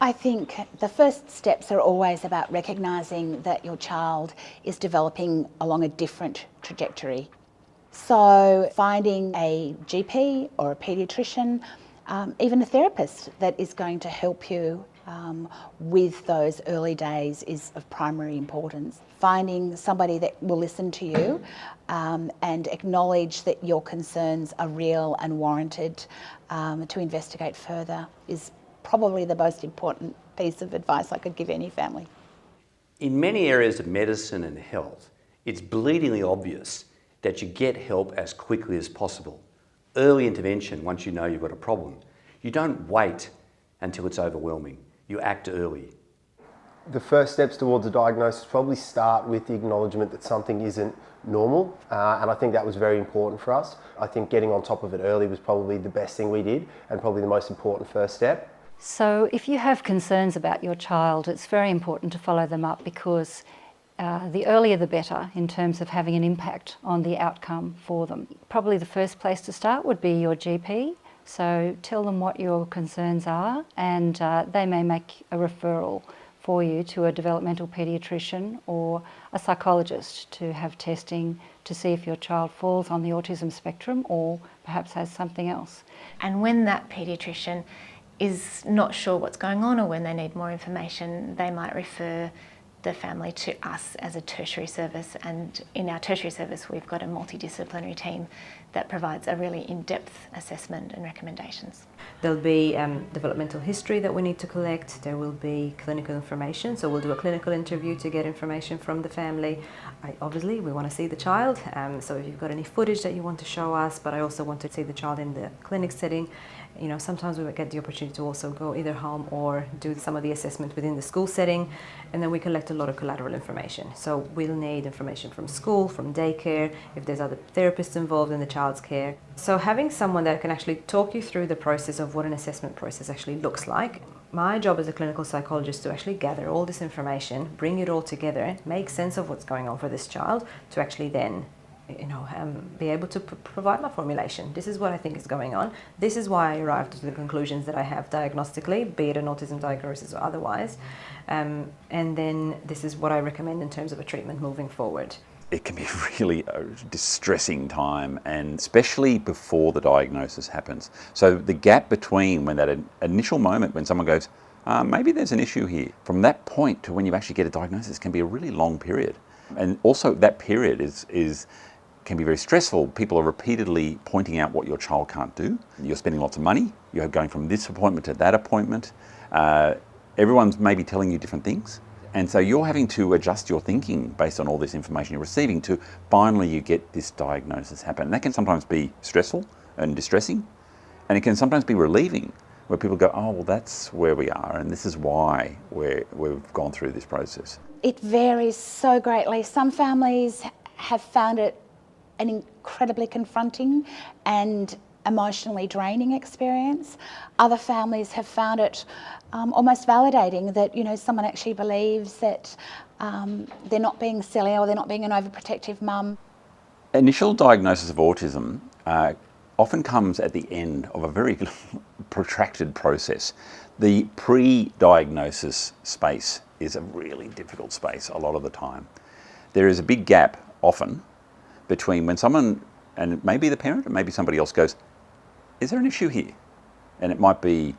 I think the first steps are always about recognising that your child is developing along a different trajectory. So finding a GP or a paediatrician, even a therapist that is going to help you with those early days is of primary importance. Finding somebody that will listen to you and acknowledge that your concerns are real and warranted to investigate further is probably the most important piece of advice I could give any family. In many areas of medicine and health, it's bleedingly obvious that you get help as quickly as possible. Early intervention once you know you've got a problem. You don't wait until it's overwhelming. You act early. The first steps towards a diagnosis probably start with the acknowledgement that something isn't normal, and I think that was very important for us. I think getting on top of it early was probably the best thing we did and probably the most important first step. So if you have concerns about your child, it's very important to follow them up, because the earlier the better in terms of having an impact on the outcome for them. Probably the first place to start would be your GP. So tell them what your concerns are, and they may make a referral for you to a developmental paediatrician or a psychologist to have testing to see if your child falls on the autism spectrum or perhaps has something else. And when that paediatrician is not sure what's going on or when they need more information, they might refer the family to us as a tertiary service, and in our tertiary service we've got a multidisciplinary team that provides a really in-depth assessment and recommendations. There'll be developmental history that we need to collect. There will be clinical information, so we'll do a clinical interview to get information from the family. Obviously we want to see the child, so if you've got any footage that you want to show us, but I also want to see the child in the clinic setting. You know, sometimes we get the opportunity to also go either home or do some of the assessment within the school setting, and then we collect a lot of collateral information. So we'll need information from school, from daycare, if there's other therapists involved in the child's care. So having someone that can actually talk you through the process of what an assessment process actually looks like. My job as a clinical psychologist to actually gather all this information, bring it all together, make sense of what's going on for this child, to actually then be able to provide my formulation. This is what I think is going on. This is why I arrived to the conclusions that I have diagnostically, be it an autism diagnosis or otherwise. And then this is what I recommend in terms of a treatment moving forward. It can be really a distressing time, and especially before the diagnosis happens. So the gap between when that initial moment when someone goes, maybe there's an issue here, from that point to when you actually get a diagnosis can be a really long period. And also that period can be very stressful. People are repeatedly pointing out what your child can't do. You're spending lots of money. You're going from this appointment to that appointment. Everyone's maybe telling you different things. And so you're having to adjust your thinking based on all this information you're receiving to finally you get this diagnosis happen. And that can sometimes be stressful and distressing. And it can sometimes be relieving, where people go, oh, well, that's where we are, and this is why we've gone through this process. It varies so greatly. Some families have found it an incredibly confronting and emotionally draining experience. Other families have found it almost validating that, you know, someone actually believes that they're not being silly or they're not being an overprotective mum. Initial diagnosis of autism often comes at the end of a very protracted process. The pre-diagnosis space is a really difficult space a lot of the time. There is a big gap often between when someone, and maybe the parent, or maybe somebody else goes, is there an issue here? And it might be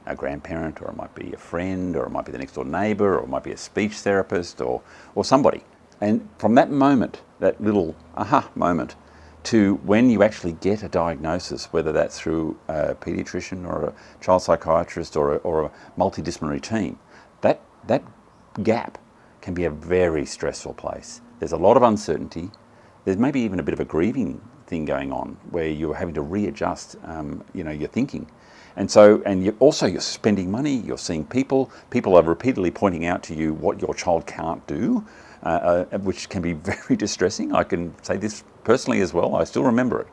a grandparent, or it might be a friend, or it might be the next door neighbour, or it might be a speech therapist, or somebody. And from that moment, that little aha moment, to when you actually get a diagnosis, whether that's through a paediatrician or a child psychiatrist or a multidisciplinary team, that gap can be a very stressful place. There's a lot of uncertainty. There's maybe even a bit of a grieving thing going on where you're having to readjust, your thinking. And so, you're spending money, you're seeing people are repeatedly pointing out to you what your child can't do, which can be very distressing. I can say this personally as well, I still remember it.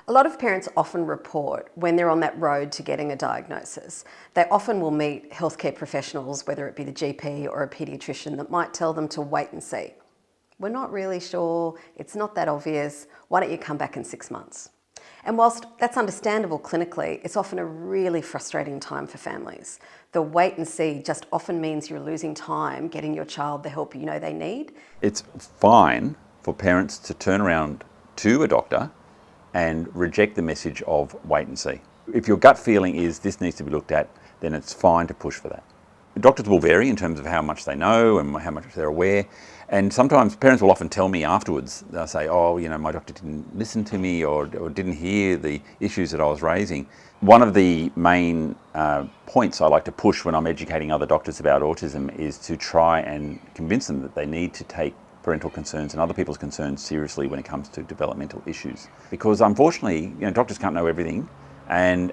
A lot of parents often report when they're on that road to getting a diagnosis. They often will meet healthcare professionals, whether it be the GP or a paediatrician, that might tell them to wait and see. We're not really sure, it's not that obvious, why don't you come back in 6 months? And whilst that's understandable clinically, it's often a really frustrating time for families. The wait and see just often means you're losing time getting your child the help you know they need. It's fine for parents to turn around to a doctor and reject the message of wait and see. If your gut feeling is this needs to be looked at, then it's fine to push for that. Doctors will vary in terms of how much they know and how much they're aware. And sometimes parents will often tell me afterwards, they'll say, oh, you know, my doctor didn't listen to me or didn't hear the issues that I was raising. One of the main points I like to push when I'm educating other doctors about autism is to try and convince them that they need to take parental concerns and other people's concerns seriously when it comes to developmental issues. Because unfortunately, you know, doctors can't know everything, and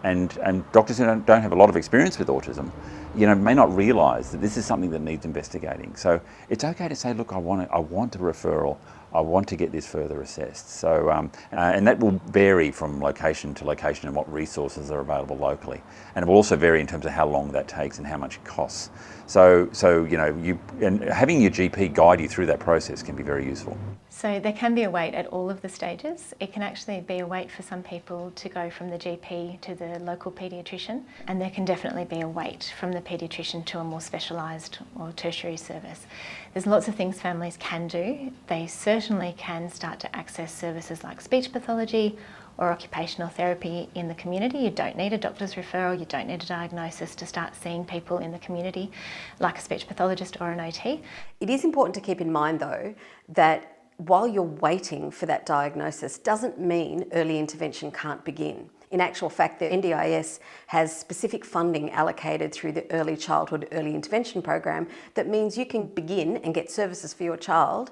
doctors who don't have a lot of experience with autism, you know, may not realise that this is something that needs investigating. So it's okay to say, look, I want a referral, I want to get this further assessed. So, and that will vary from location to location and what resources are available locally. And it will also vary in terms of how long that takes and how much it costs. So you know, having your GP guide you through that process can be very useful. So there can be a wait at all of the stages. It can actually be a wait for some people to go from the GP to the local paediatrician, and there can definitely be a wait from the paediatrician to a more specialised or tertiary service. There's lots of things families can do. They certainly can start to access services like speech pathology or occupational therapy in the community. You don't need a doctor's referral, you don't need a diagnosis to start seeing people in the community like a speech pathologist or an OT. It is important to keep in mind though that while you're waiting for that diagnosis doesn't mean early intervention can't begin. In actual fact, the NDIS has specific funding allocated through the Early Childhood Early Intervention Program that means you can begin and get services for your child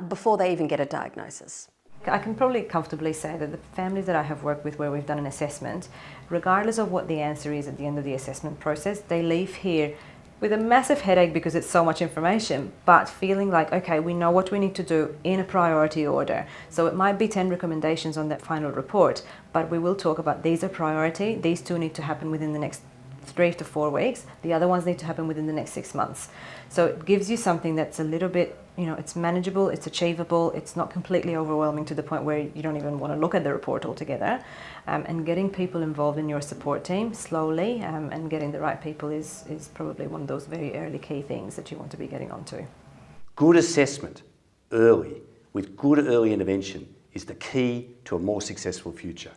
before they even get a diagnosis. I can probably comfortably say that the families that I have worked with where we've done an assessment, regardless of what the answer is at the end of the assessment process, they leave here with a massive headache because it's so much information, but feeling like, okay, we know what we need to do in a priority order. So it might be 10 recommendations on that final report, but we will talk about these are priority, these two need to happen within the next 3 to 4 weeks, the other ones need to happen within the next 6 months. So it gives you something that's a little bit, you know, it's manageable, it's achievable, it's not completely overwhelming to the point where you don't even want to look at the report altogether. And getting people involved in your support team slowly and getting the right people is probably one of those very early key things that you want to be getting onto. Good assessment early with good early intervention is the key to a more successful future.